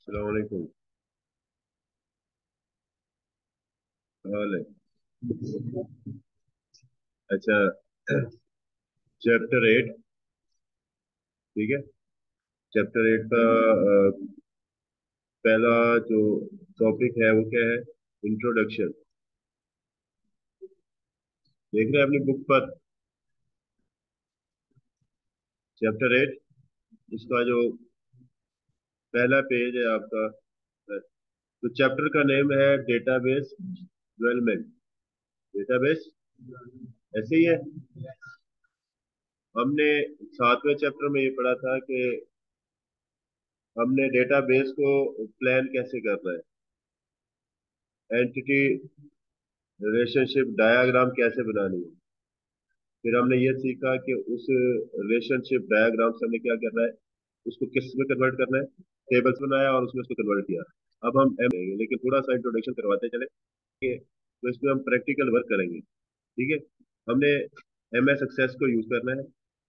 अस्सलाम वालेकुम। हाल है। अच्छा। चैप्टर 8। ठीक है। चैप्टर 8 का पहला जो टॉपिक है वो क्या है? इंट्रोडक्शन। देख रहे हैं अपनी बुक पर? चैप्टर 8, इसका जो पहला पेज है आपका, तो चैप्टर का नेम है डेटाबेस डेवलपमेंट। डेटाबेस ऐसे ही है। हमने 7वें चैप्टर में ये पढ़ा था कि हमने डेटाबेस को प्लान कैसे करना है, एंटिटी रिलेशनशिप डायग्राम कैसे बनानी है। फिर हमने ये सीखा कि उस रिलेशनशिप डायग्राम से हमें क्या करना है, उसको किस में कन्वर्ट करना है। टेबल्स बनाया और उसमें उसको कन्वर्ट किया। अब हम एम लेंगे, लेकिन थोड़ा सा इंट्रोडक्शन करवाते चले कि तो इसमें हम प्रैक्टिकल वर्क करेंगे। ठीक है। हमने एम एस एक्सेस को यूज करना है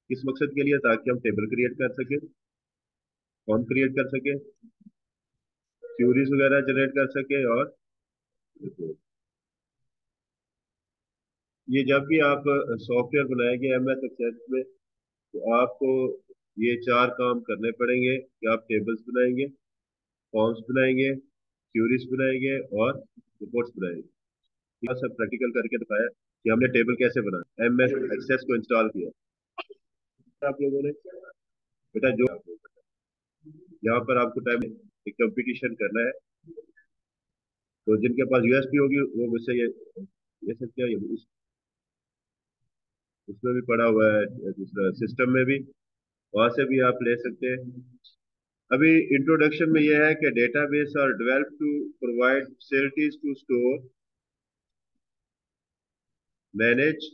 किस मकसद के लिए, ताकि हम टेबल क्रिएट कर सके, फॉर्म क्रिएट कर सके, क्यूरीज वगैरह जनरेट कर सके, और ये जब भी आप सॉफ्टवेयर बनाएंगे एम एस एक्सेस में, तो आपको ये चार काम करने पड़ेंगे कि आप टेबल्स बनाएंगे, फॉर्म्स बनाएंगे, क्यूरीज बनाएंगे, और रिपोर्ट्स बनाएंगे। यह सब प्रैक्टिकल करके दिखाया कि हमने टेबल कैसे बनाया, एम एस एक्सेस को इंस्टॉल किया आप लोगों ने। बेटा जो यहाँ पर आपको टाइम एक कंपटीशन करना है, तो जिनके पास यूएसपी होगी वो मुझसे ये सब क्या, उसमें भी पड़ा हुआ है, दूसरा सिस्टम में भी, वहां से भी आप ले सकते हैं। अभी इंट्रोडक्शन में यह है कि database are developed to provide facilities to store, manage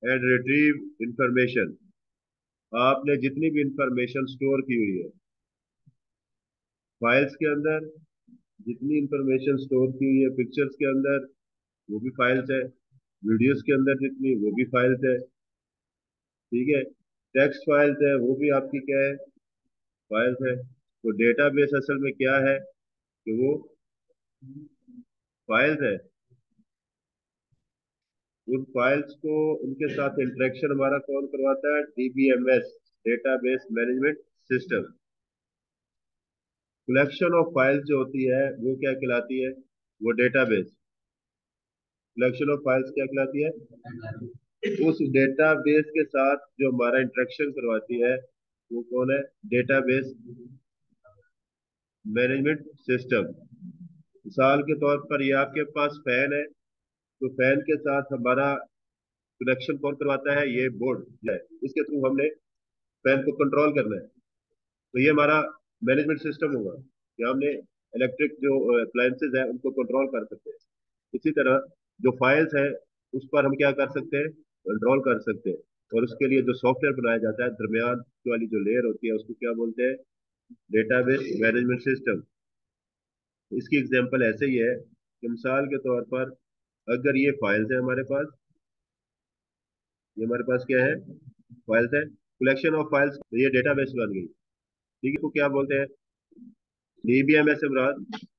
and retrieve information. आपने जितनी भी इंफॉर्मेशन स्टोर की हुई है फाइल्स के अंदर, जितनी इंफॉर्मेशन स्टोर की हुई है पिक्चर्स के अंदर, वो भी फाइल्स है। वीडियोस के अंदर जितनी, वो भी फाइल्स है। ठीक है। टेक्स्ट फाइल्स है, वो भी आपकी क्या है, फाइल्स है। तो डेटाबेस असल में क्या है कि वो फाइल्स है। उन फाइल्स को, उनके साथ इंटरेक्शन हमारा कौन करवाता है? DBMS, database management system. Collection of files जो होती है वो क्या कहलाती है? वो डेटाबेस। कलेक्शन ऑफ फाइल्स क्या कहलाती है? उस डेटाबेस के साथ जो हमारा इंटरेक्शन करवाती है वो कौन है? Database management system. मिसाल के तौर पर ये आपके पास फैन है, तो फैन के साथ हमारा कनेक्शन कौन करवाता है? ये बोर्ड है। इसके थ्रू हमने फैन को कंट्रोल करना है। तो ये हमारा मैनेजमेंट सिस्टम होगा कि हमने इलेक्ट्रिक जो अप्लायंसेज है उनको कंट्रोल कर सकते हैं। इसी तरह जो फाइल्स है उस पर हम क्या कर सकते हैं? कंट्रोल कर सकते हैं। और उसके लिए जो सॉफ्टवेयर बनाया जाता है, दरमियान वाली जो लेयर होती है उसको क्या बोलते हैं? Database management system. इसकी एग्जांपल ऐसे ही है कि मिसाल के तौर पर अगर ये फाइल्स है हमारे पास, ये हमारे पास क्या है? फाइल्स है, कलेक्शन ऑफ फाइल्स, तो ये डेटाबेस बन गई। ठीक है। को क्या बोलते हैं? डीबीएमएस से मुराद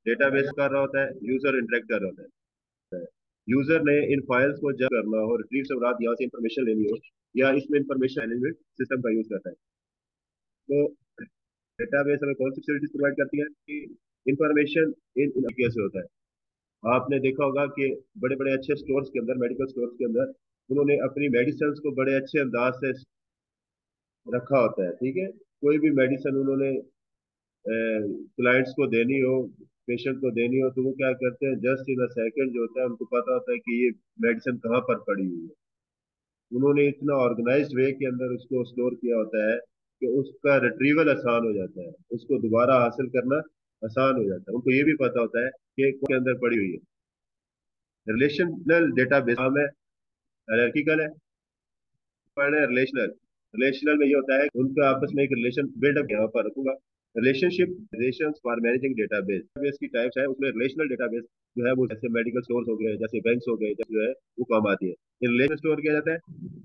डेटाबेस कर रहा होता है, यूजर इंटरेक्ट कर रहा होता है। यूजर ने इन फाइल्स को जब करना हो, रिट्रीव से मुराद यहाँ से इंफॉर्मेशन लेनी हो, या इसमें इंफॉर्मेशन मैनेजमेंट सिस्टम का यूज करता है। तो डेटाबेस हमें कौन सी फैसिलिटीज प्रोवाइड करती है कि इंफॉर्मेशन इन कैसे होता है। आपने देखा होगा कि बड़े बड़े अच्छे स्टोर्स के अंदर, मेडिकल स्टोर्स के अंदर, उन्होंने अपनी मेडिसिन को बड़े अच्छे अंदाज से रखा होता है। ठीक है। कोई भी मेडिसिन उन्होंने क्लाइंट्स को देनी हो, पेशेंट को देनी हो, तो वो क्या करते हैं, जस्ट इन अ सेकंड जो होता है उनको पता होता है कि ये मेडिसिन कहाँ पर पड़ी हुई है। उन्होंने इतना ऑर्गेनाइज्ड वे के अंदर उसको स्टोर किया होता है कि उसका रिट्रीवल आसान हो जाता है, उसको दोबारा हासिल करना आसान हो जाता है। उनको ये भी पता होता है कि के अंदर पड़ी हुई है। रिलेशनल डेटाबेस नाम है, हायरार्किकल है, रिलेशनल। रिलेशनल में ये होता है उनका आपस में एक रिलेशन बिल्डअप यहाँ पर रखूंगा। Relationship relations for managing database. Database की टाइप्स है, उसमें रिलेशनल डेटाबेस जो है वो जैसे मेडिकल स्टोर्स हो गए, जैसे बैंक्स हो गए, जैसे जो है वो काम आती है। ये रिलेशन स्टोर किया जाता है।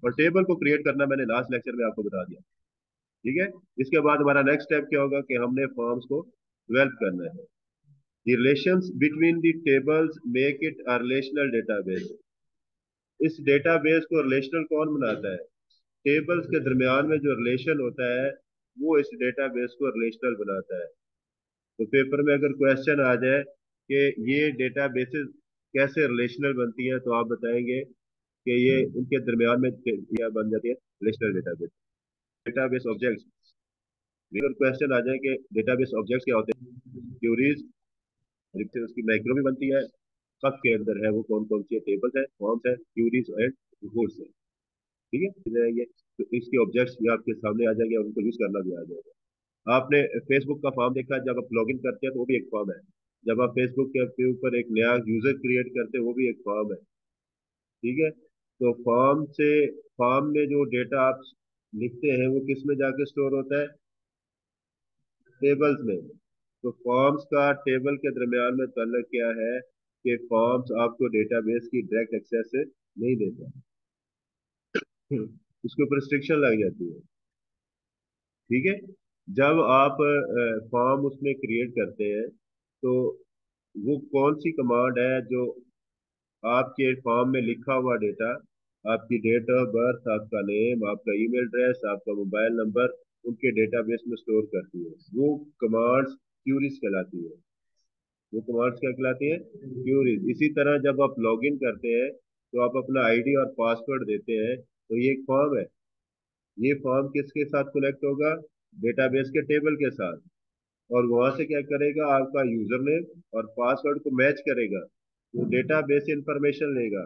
और टेबल को क्रिएट करना मैंने लास्ट लेक्चर में आपको बता दिया। ठीक है। इसके बाद हमारा नेक्स्ट स्टेप क्या होगा कि हमने फॉर्म्स को डेवलप करना है। The relations between the tables make it a relational database. इस डेटाबेस को रिलेशनल कौन बनाता है? टेबल्स के दरमियान में जो रिलेशन होता है वो इस डेटाबेस को रिलेशनल बनाता है। तो पेपर में अगर क्वेश्चन आ जाए कि ये डेटाबेसेस कैसे रिलेशनल बनती हैं, तो आप बताएंगे कि ये इनके दरमियान में क्या बन जाती है, रिलेशनल डेटाबेस। डेटाबेस ऑब्जेक्ट्स, अगर क्वेश्चन आ जाए कि डेटाबेस ऑब्जेक्ट्स क्या होते हैं, क्यूरीज, उसकी मैक्रो भी बनती है, कब के अंदर है वो कौन कौन सी टेबल्स है, फॉर्म्स है, क्यूरीज एंड रिपोर्ट्स है। ठीक है, तो जाएंगे तो इसके ऑब्जेक्ट्स भी आपके सामने आ जाएंगे और उनको यूज करना भी आ जाएगा। आपने फेसबुक का फॉर्म देखा, जब आप लॉगिन करते हैं तो वो भी एक फॉर्म है। जब आप फेसबुक के ऊपर एक नया यूजर क्रिएट करते हैं वो भी एक फॉर्म है। ठीक है, तो फॉर्म में जो डेटा आप लिखते हैं वो किस में जाके स्टोर होता है? टेबल्स में। तो फॉर्म्स का टेबल के दरमियान में ताल्लुक क्या है कि फॉर्म्स आपको डेटाबेस की डायरेक्ट एक्सेस नहीं देता, उसके ऊपर रिस्ट्रिक्शन लग जाती है। ठीक है, जब आप फॉर्म उसमें क्रिएट करते हैं तो वो कौन सी कमांड है जो आपके फॉर्म में लिखा हुआ डेटा, आपकी डेट ऑफ बर्थ, आपका नेम, आपका ईमेल एड्रेस, आपका मोबाइल नंबर, उनके डेटाबेस में स्टोर करती है, वो कमांड्स क्यूरीज कहलाती है। वो कमांड्स क्या कहलाती है? क्यूरीज। इसी तरह जब आप लॉगिन करते हैं तो आप अपना आईडी और पासवर्ड देते हैं, तो ये एक फॉर्म है। ये फॉर्म किसके साथ कनेक्ट होगा? डेटाबेस के टेबल के साथ। और वहां से क्या करेगा, आपका यूजर नेम और पासवर्ड को मैच करेगा, तो डेटाबेस इंफॉर्मेशन लेगा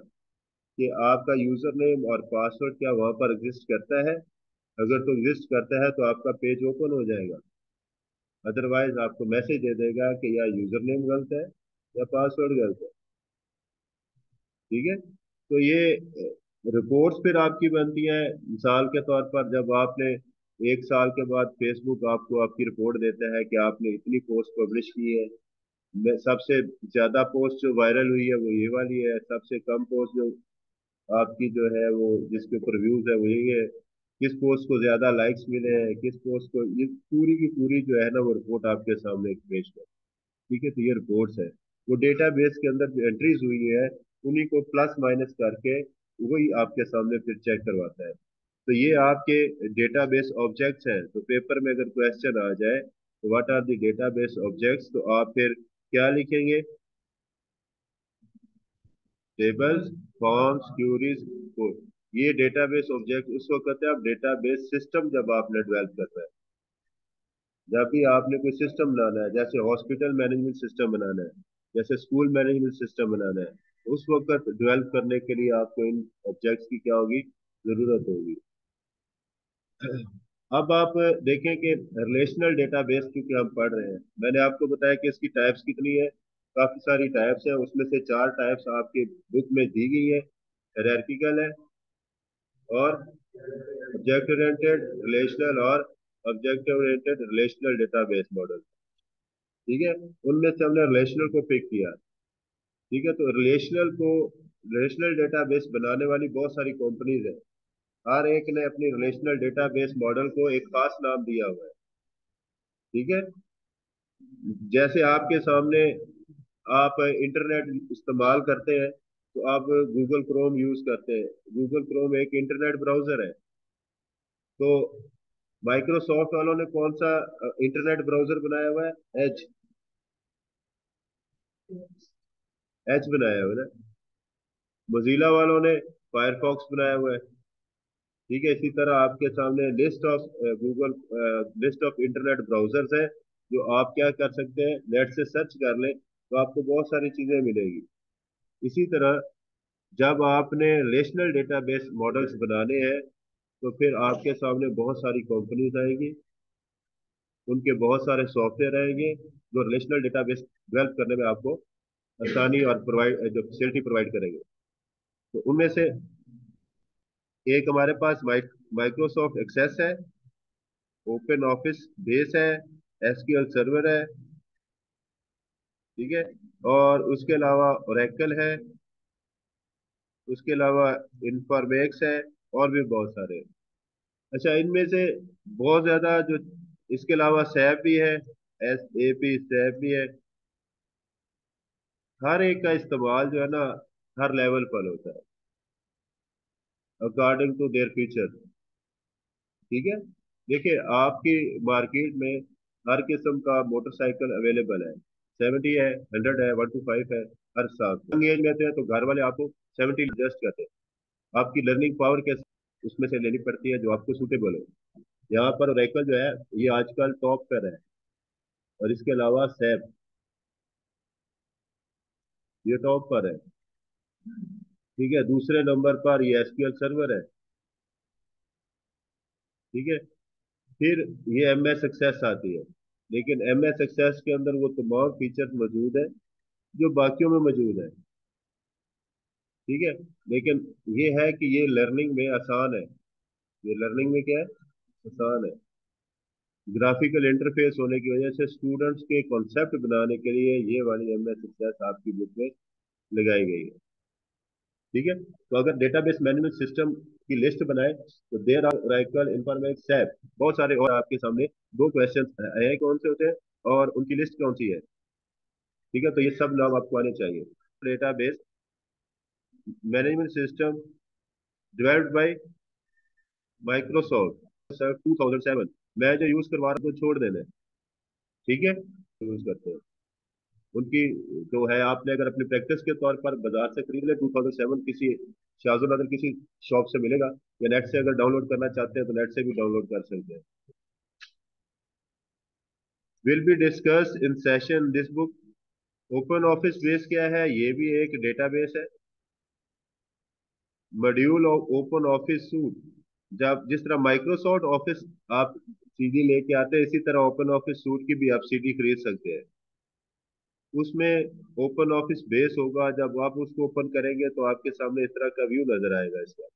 कि आपका यूजर नेम और पासवर्ड क्या वहां पर एग्जिस्ट करता है। अगर तो एग्जिस्ट करता है तो आपका पेज ओपन हो जाएगा, अदरवाइज आपको मैसेज दे देगा कि या यूजर नेम गलत है या पासवर्ड गलत है। ठीक है, तो ये रिपोर्ट्स फिर आपकी बनती है। मिसाल के तौर पर जब आपने एक साल के बाद फेसबुक आपको आपकी रिपोर्ट देता है कि आपने इतनी पोस्ट पब्लिश की है, सबसे ज्यादा पोस्ट जो वायरल हुई है वो ये वाली है, सबसे कम पोस्ट जो आपकी जो है वो जिसके ऊपर व्यूज है वो यही है, किस पोस्ट को ज्यादा लाइक्स मिले हैं, किस पोस्ट को, ये पूरी की पूरी जो है ना वो रिपोर्ट आपके सामने पेश है। ठीक है, तो ये रिपोर्ट्स है, वो डेटा बेस के अंदर जो एंट्रीज हुई है उन्हीं को प्लस माइनस करके वही आपके सामने फिर चेक करवाता है। तो ये आपके डेटाबेस ऑब्जेक्ट्स हैं। तो पेपर में अगर क्वेश्चन आ जाए तो what are the database objects, तो आप फिर क्या लिखेंगे? Tables, forms, queries, code. ये डेटाबेस ऑब्जेक्ट उसको कहते हैं, आप डेटाबेस सिस्टम जब आपने डेवलप कर रहा है, जब भी आपने कोई सिस्टम बनाना है, जैसे हॉस्पिटल मैनेजमेंट सिस्टम बनाना है, जैसे स्कूल मैनेजमेंट सिस्टम बनाना है, उस वक्त डेवलप करने के लिए आपको इन ऑब्जेक्ट्स की क्या होगी, जरूरत होगी। अब आप देखें कि रिलेशनल डेटाबेस क्योंकि हम पढ़ रहे हैं, मैंने आपको बताया कि इसकी टाइप्स कितनी है, काफी सारी टाइप्स हैं, उसमें से चार टाइप्स आपके बुक में दी गई है। हायरार्किकल है, और ऑब्जेक्ट ओरिएंटेड, रिलेशनल, और object oriented relational database model. ठीक है, उनमें से हमने रिलेशनल को पिक किया। ठीक है, तो रिलेशनल डेटाबेस बनाने वाली बहुत सारी कंपनीज है, हर एक ने अपनी रिलेशनल डेटाबेस मॉडल को एक खास नाम दिया हुआ है। ठीक है, जैसे आपके सामने आप इंटरनेट इस्तेमाल करते हैं तो आप गूगल क्रोम यूज करते हैं। गूगल क्रोम एक इंटरनेट ब्राउजर है। तो माइक्रोसॉफ्ट वालों ने कौन सा इंटरनेट ब्राउजर बनाया हुआ है? एज। एज बनाया हुआ है ना। मोजिला वालों ने फायरफॉक्स बनाया हुआ है। ठीक है, इसी तरह आपके सामने Google list of internet browsers है, जो आप क्या कर सकते हैं, नेट से सर्च कर लें तो आपको बहुत सारी चीजें मिलेगी। इसी तरह जब आपने रिलेशनल डेटाबेस मॉडल्स बनाने हैं तो फिर आपके सामने बहुत सारी कंपनीज आएंगी, उनके बहुत सारे सॉफ्टवेयर आएंगे जो रिलेशनल डेटाबेस डेवलप करने में आपको आसानी और प्रोवाइड जो फैसिलिटी प्रोवाइड करेंगे। तो उनमें से एक हमारे पास माइक्रोसॉफ्ट एक्सेस है, ओपन ऑफिस बेस है, एसक्यूएल सर्वर है। ठीक है, और उसके अलावा ओरेकल है, उसके अलावा इन्फॉर्मेक्स है, और भी बहुत सारे हैं। अच्छा, इनमें से बहुत ज्यादा जो, इसके अलावा सैप भी है, एस ए पी सैप भी है। हर एक का इस्तेमाल जो है ना हर लेवल पर होता है अकॉर्डिंग टू देयर फीचर। ठीक है। देखिए आपकी मार्केट में हर किस्म का मोटरसाइकिल अवेलेबल है। 70 है, 100 है, 125 है। हर साल यंग एज में थे तो घर वाले आपको 70 एडजस्ट करते हैं। आपकी लर्निंग पावर कैसे उसमें से लेनी पड़ती है जो आपको सूटेबल हो। यहाँ पर ओरेकल जो है ये आजकल टॉप पर है। और इसके अलावा सैप ये टॉप पर है। ठीक है। दूसरे नंबर पर ये एसक्यूएल सर्वर है। ठीक है। फिर ये एम एस सक्सेस आती है। लेकिन एम एस सक्सेस के अंदर वो तमाम फीचर्स मौजूद है जो बाकियों में मौजूद है। ठीक है। लेकिन ये है कि ये लर्निंग में आसान है। ये लर्निंग में क्या है, आसान है। ग्राफिकल इंटरफेस होने की वजह से स्टूडेंट्स के कॉन्सेप्ट बनाने के लिए ये वाली एम एस सक्सेस आपकी बुक में लगाई गई है। ठीक है। तो अगर डेटाबेस मैनेजमेंट सिस्टम की लिस्ट बनाए तो there are Oracle informatics SAP बहुत सारे और आपके सामने दो क्वेश्चन हैं कौन से होते हैं और उनकी लिस्ट कौन सी है। ठीक है। तो ये सब नाम आपको आने चाहिए। Database management system developed by Microsoft 2007। मैं जो यूज करवा रहा हूँ तो छोड़ देना है। ठीक है। यूज करते हैं उनकी जो है। आपने अगर अपनी प्रैक्टिस के तौर पर बाजार से खरीद ले 2007 किसी शाजुल अगर किसी शॉप से मिलेगा या नेट से अगर डाउनलोड करना चाहते हैं तो नेट से भी डाउनलोड कर सकते हैं। Will be discuss in session this book. Open Office base क्या है, ये भी एक डेटाबेस है। Module of open office suit. जब जिस तरह माइक्रोसॉफ्ट ऑफिस आप सीडी लेके आते हैं इसी तरह ओपन ऑफिस सूट की भी आप सीडी खरीद सकते हैं। उसमें ओपन ऑफिस बेस होगा। जब आप उसको ओपन करेंगे तो आपके सामने इस तरह का व्यू नजर आएगा इसका।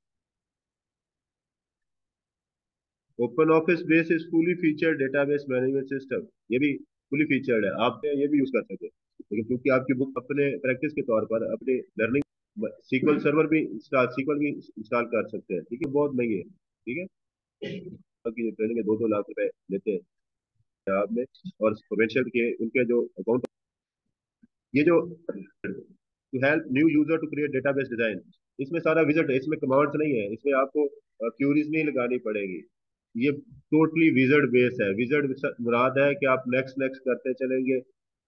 Open Office base is fully featured database management system. ये भी फुली फीचर्ड है। आप ये भी यूज कर सकते हैं। लेकिन क्योंकि आपकी बुक अपने प्रैक्टिस के तौर पर अपने लर्निंग सीक्वल सर्वर भी इंस्टॉल सीक्वल भी इंस्टॉल कर सकते हैं। ठीक है। बहुत महंगी है। ठीक है। बाकी ट्रेनिंग में 2-2 लाख रुपए लेते हैं आप में। और प्रोविंशियल के उनके जो अकाउंट ये जो to help new user to create database design इसमें सारा विजिट है। इसमें कमांड्स नहीं है। इसमें आपको क्यूरीज नहीं लगानी पड़ेगी। ये टोटली विजर्ड बेस है। विजर्ड मुराद है कि आप नेक्स्ट नेक्स्ट करते चलेंगे।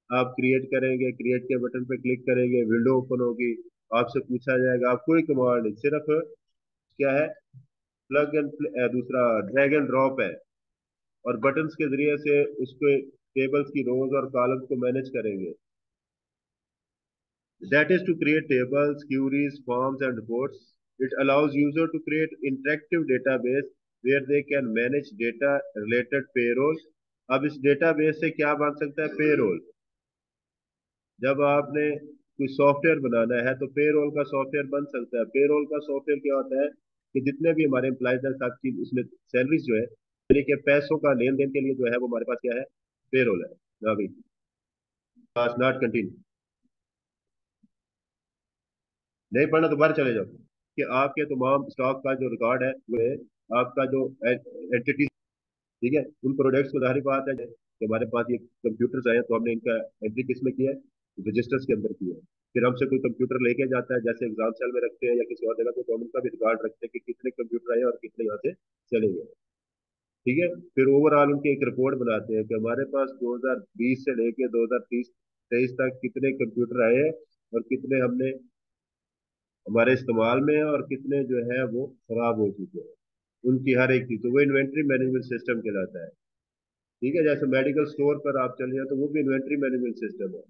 आप क्रिएट करेंगे, क्रिएट के बटन पे क्लिक करेंगे, विंडो ओपन होगी। आपसे पूछा जाएगा, आप कोई कमांड नहीं, सिर्फ क्या है प्लग एंड दूसरा ड्रैग एंड ड्रॉप है। और बटन्स के जरिए से उसके टेबल्स की रोज और कॉलम्स को मैनेज करेंगे। That is to create tables, queries, forms, and reports. It allows user to create interactive database where they can manage data related payroll. अब इस डेटाबेस से क्या बन सकता है, पेरोल। जब आपने कोई सॉफ्टवेयर बनाना है तो पेरोल का सॉफ्टवेयर बन सकता है। पेरोल का सॉफ्टवेयर क्या होता है कि जितने भी हमारे एम्प्लॉयज हैं सबकी उसमें सैलरीज जो है यानी कि पैसों का लेन देन के लिए जो है वो हमारे पास क्या है, पेरोल है। ना भी नॉट कंटिन्यू नहीं पढ़ना तो बाहर चले जाओ। कि आपके तमाम स्टॉक का जो रिकॉर्ड है वो है आपका जो एंटिटी। ठीक है। उन प्रोडक्ट्स को जाहिर बात है कि हमारे पास ये कंप्यूटर्स आए हैं तो हमने इनका एंट्री किस में किया है, रजिस्टर्स के अंदर किया है। फिर हमसे कोई कंप्यूटर लेके जाता है जैसे एग्जाम सेल में रखते हैं या किसी और जगह पे तो हम उनका भी रिकॉर्ड रखते हैं कि कितने कंप्यूटर आए और कितने यहाँ से चले गए। ठीक है। फिर ओवरऑल उनकी एक रिपोर्ट बनाते हैं कि हमारे पास 2020 से लेके 2030 23 तक कितने कंप्यूटर आए हैं और कितने हमने हमारे इस्तेमाल में है और कितने जो है वो खराब हो चुके हैं। उनकी हर एक चीज तो वो इन्वेंट्री मैनेजमेंट सिस्टम कहलाता है। ठीक है। जैसे मेडिकल स्टोर पर आप चले जाए तो वो भी इन्वेंट्री मैनेजमेंट सिस्टम है।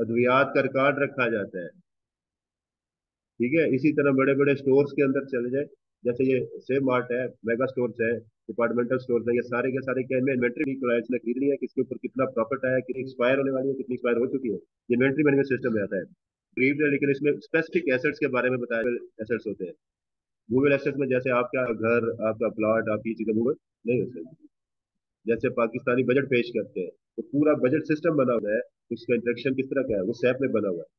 अद्वियात का रिकॉर्ड रखा जाता है। ठीक है। इसी तरह बड़े बड़े स्टोर्स के अंदर चले जाए जैसे ये सेम मार्ट है, मेगा स्टोर्स है, डिपार्टमेंटल स्टोर्स है, ये सारे के सारे क्या इनमें इन्वेंट्री क्लाइंट्स ने खरीदनी है, किसके ऊपर कितना प्रॉफिट आया, कितनी एक्सपायर होने वाली है, कितनी एक्सपायर हो चुकी है। ये इन्वेंट्री मैनेजमेंट सिस्टम में आता है। खरीद है लेकिन इसमें स्पेसिफिक एसेट्स के बारे में बताया एसेट्स होते हैं। मूवेबल एसेट्स में जैसे आपका घर, आपका प्लॉट, आपकी चीजें मूव नहीं हो सकती। जैसे पाकिस्तानी बजट पेश करते हैं तो पूरा बजट सिस्टम बना हुआ है। उसका इंटरेक्शन किस तरह का है वो सैप में बना हुआ है।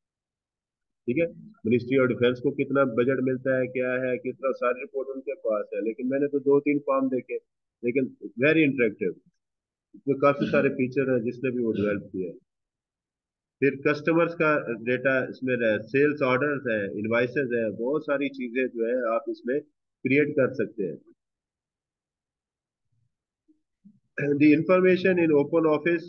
ठीक है। मिनिस्ट्री ऑफ डिफेंस को कितना बजट मिलता है, क्या है, कितना, सारी रिपोर्ट उनके पास है। लेकिन मैंने तो 2-3 फॉर्म देखे लेकिन वेरी इंटरेक्टिव। इसमें काफी सारे फीचर हैं जिसने भी वो डेवलप किया है। फिर कस्टमर्स का डेटा इसमें है, सेल्स ऑर्डर्स है, इनवाइसेस है, बहुत सारी चीजें जो है आप इसमें क्रिएट कर सकते हैं। The information in open office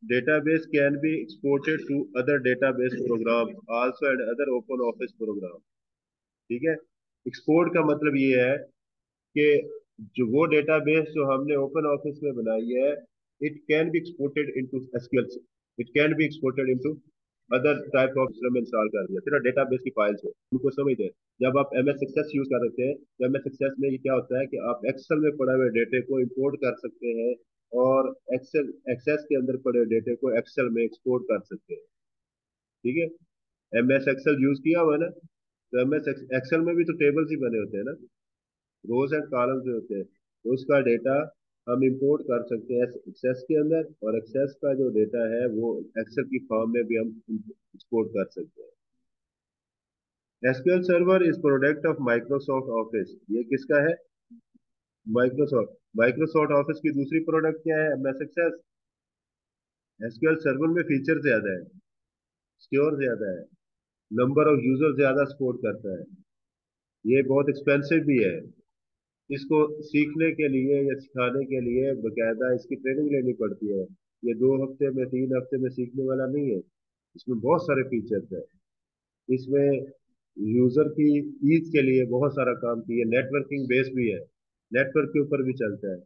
database can be exported to other database programs also and other open office program। ठीक है। एक्सपोर्ट का मतलब ये है कि जो वो डेटाबेस जो हमने ओपन ऑफिस में बनाई है, it can be exported into SQL, it can be exported into other type of system में इंस्टॉल कर दिया, फिर डेटाबेस की फाइल्स है उनको समझते हैं। जब आप एम एस एक्सेस यूज कर रहे हैं, तो एम एस एक्सेस में ये क्या होता है कि आप एक्सेल में पड़े हुए डेटे को इंपोर्ट कर सकते हैं और एक्सेल एक्सेस के अंदर पड़े डेटे को एक्सेल में एक्सपोर्ट कर सकते हैं। ठीक है। एम एस एक्सेल यूज किया हुआ है ना, तो एम एस एक्सेल में भी तो टेबल्स ही बने होते हैं ना, रोज एंड कॉलम जो होते हैं, तो उसका डेटा हम इंपोर्ट कर सकते हैं एक्सेस के अंदर, और एक्सेस का जो डेटा है वो एक्सेल की फॉर्म में भी हम एक्सपोर्ट कर सकते हैं। SQL server is product of Microsoft office. ये किसका है? माइक्रोसॉफ्ट। माइक्रोसॉफ्ट ऑफिस की दूसरी प्रोडक्ट क्या है? MS Access. एसक्यूएल सर्वर में फीचर ज्यादा है, सिक्योर ज्यादा है, नंबर ऑफ यूजर ज्यादा सपोर्ट करता है, ये बहुत एक्सपेंसिव भी है। इसको सीखने के लिए या सिखाने के लिए बकायदा इसकी ट्रेनिंग लेनी पड़ती है। ये 2 हफ्ते में 3 हफ्ते में सीखने वाला नहीं है। इसमें बहुत सारे फीचर्स है। इसमें यूजर की ईज के लिए बहुत सारा काम किया, नेटवर्किंग बेस भी है, नेटवर्क के ऊपर भी चलता है।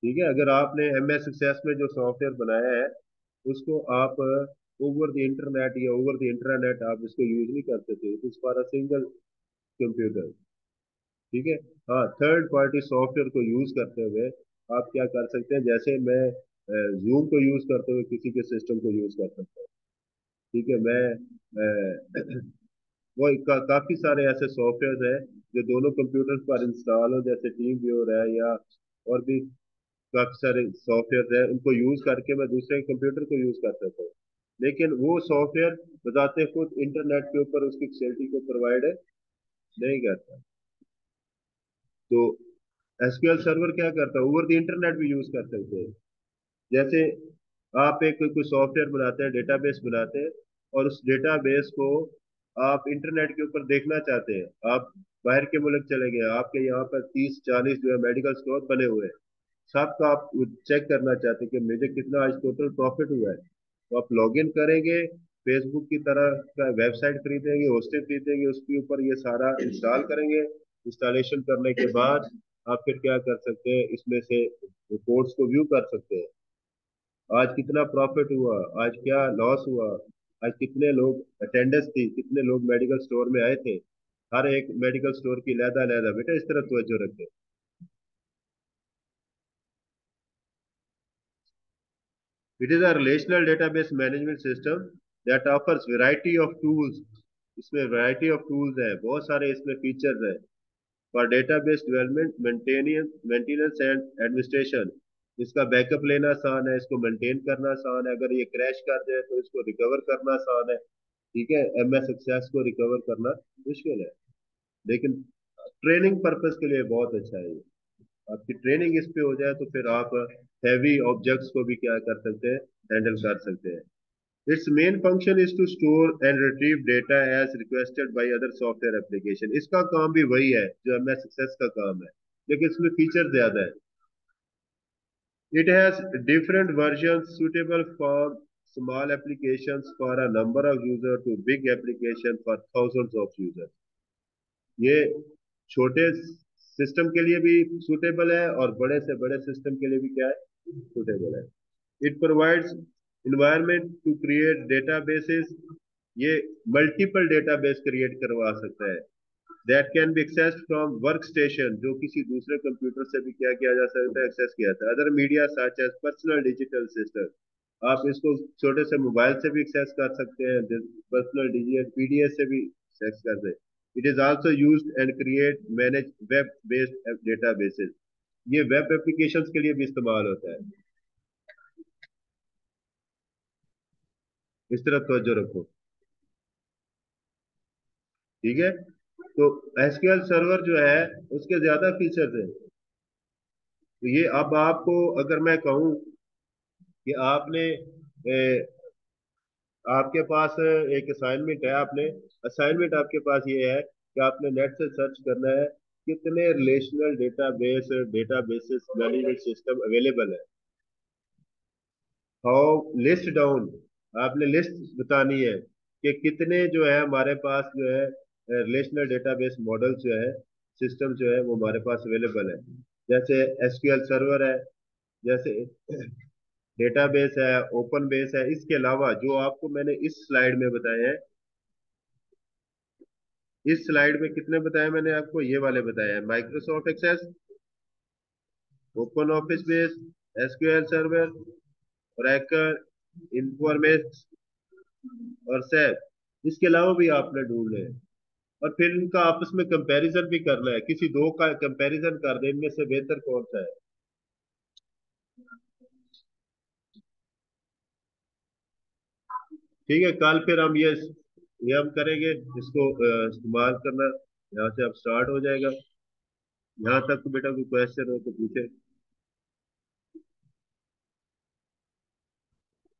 ठीक है। अगर आपने एम एस सक्सेस में जो सॉफ्टवेयर बनाया है, उसको आप ओवर द इंटरनेट या ओवर द इंटरनेट आप इसको यूज नहीं कर सकते, it is for a single computer. ठीक है। हाँ, थर्ड पार्टी सॉफ्टवेयर को यूज करते हुए आप क्या कर सकते हैं, जैसे मैं जूम को यूज करते हुए किसी के सिस्टम को यूज कर सकता हूँ। ठीक है। मैं काफी सारे ऐसे सॉफ्टवेयर हैं जो दोनों कंप्यूटर पर इंस्टॉल हो, जैसे टीम व्यूअर है या और भी काफी सारे सॉफ्टवेयर हैं, उनको यूज करके मैं दूसरे कंप्यूटर को यूज कर सकता हूँ। लेकिन वो सॉफ्टवेयर बताते खुद इंटरनेट के ऊपर उसकी फैसिलिटी को प्रोवाइड नहीं करता। तो एसक्यूएल सर्वर क्या करता है, ओवर द इंटरनेट भी यूज कर सकते हैं। जैसे आप एक कोई सॉफ्टवेयर बनाते हैं, डेटाबेस बनाते हैं, और उस डेटाबेस को आप इंटरनेट के ऊपर देखना चाहते हैं, आप बाहर के मुल्क चले गए, आपके यहाँ पर 30-40 जो है मेडिकल स्टोर बने हुए हैं, सबका आप चेक करना चाहते हैं कि मुझे कितना आज टोटल प्रॉफिट हुआ है, तो आप लॉग इन करेंगे, फेसबुक की तरह का वेबसाइट खरीदेंगे, होस्टिंग खरीदेंगे, उसके ऊपर ये सारा इंस्टॉल करेंगे। इंस्टॉलेशन करने के बाद आप फिर क्या कर सकते हैं, इसमें से रिपोर्ट्स को व्यू कर सकते हैं। आज कितना प्रॉफिट हुआ, आज क्या लॉस हुआ, आज कितने लोग अटेंडेंस थी, कितने लोग मेडिकल स्टोर में आए थे, हर एक मेडिकल स्टोर की लहदा लहदा बेटा इस तरह तवज्जो रखें। It is a relational database management system that offers variety of tools। इसमें वैरायटी ऑफ टूल्स है, बहुत सारे इसमें फीचर्स है for database development, maintenance maintenance and administration. इसका बैकअप लेना आसान है, इसको मेंटेन करना आसान है, अगर ये क्रैश कर जाए तो इसको रिकवर करना आसान है। ठीक है। एम एस सक्सेस को रिकवर करना मुश्किल है, लेकिन ट्रेनिंग पर्पज के लिए बहुत अच्छा है ये। आपकी ट्रेनिंग इस पे हो जाए तो फिर आप हैवी ऑब्जेक्ट्स को भी क्या कर सकते हैं, हैंडल कर सकते हैं। Its main function is to store and retrieve data as requested by other software application. इसका काम भी वही है जो एमएस सक्सेस का काम है, लेकिन इसमें फीचर ज्यादा है। It has different version suitable for small applications for a number of users to big application for thousands of users। ये छोटे सिस्टम के लिए भी सूटेबल है और बड़े से बड़े सिस्टम के लिए भी क्या है, सूटेबल है। It provides environment to create databases. ये मल्टीपल डेटाबेस क्रिएट करवा सकता है, that can be accessed from work station, जो किसी दूसरे कंप्यूटर से भी क्या किया जा सकता है, एक्सेस किया जाता है। Other media such as personal digital system. आप इसको छोटे से मोबाइल से भी एक्सेस कर सकते हैं, पर्सनल डिजिटल पीडीएफ से भी एक्सेस कर सकते हैं। It is also used and create manage web based databases. ये वेब एप्लीकेशंस के लिए भी इस्तेमाल होता है। इस तरह तवज्जो रखो। ठीक है। तो एसक्यूएल सर्वर जो है उसके ज्यादा फीचर्स हैं। तो ये अब आपको अगर मैं कहूँ कि आपने आपके पास एक असाइनमेंट है, आपने असाइनमेंट आपके पास ये है कि आपने नेट से सर्च करना है कितने relational databases management system available है। हाउ लिस्ट डाउन, आपने लिस्ट बतानी है कि कितने जो है हमारे पास जो है रिलेशनल डेटाबेस मॉडल जो है, सिस्टम जो है वो हमारे पास अवेलेबल है। जैसे एसक्यूएल सर्वर है, जैसे डेटाबेस है, ओपन बेस है। इसके अलावा जो आपको मैंने इस स्लाइड में बताए हैं, इस स्लाइड में कितने बताए मैंने आपको, ये वाले बताए हैं, Microsoft Access, Open Office Base, SQL server, Oracle, इन्फॉर्मेश और सैप। इसके अलावा भी आपने ढूंढने हैं और फिर इनका आपस में कंपैरिजन भी करना है, किसी दो का कंपैरिजन कर दे इनमें से बेहतर कौन सा है। ठीक है, कल फिर हम ये हम करेंगे, इसको इस्तेमाल करना यहाँ से अब स्टार्ट हो जाएगा। यहाँ तक तो बेटा कोई क्वेश्चन हो तो पूछे।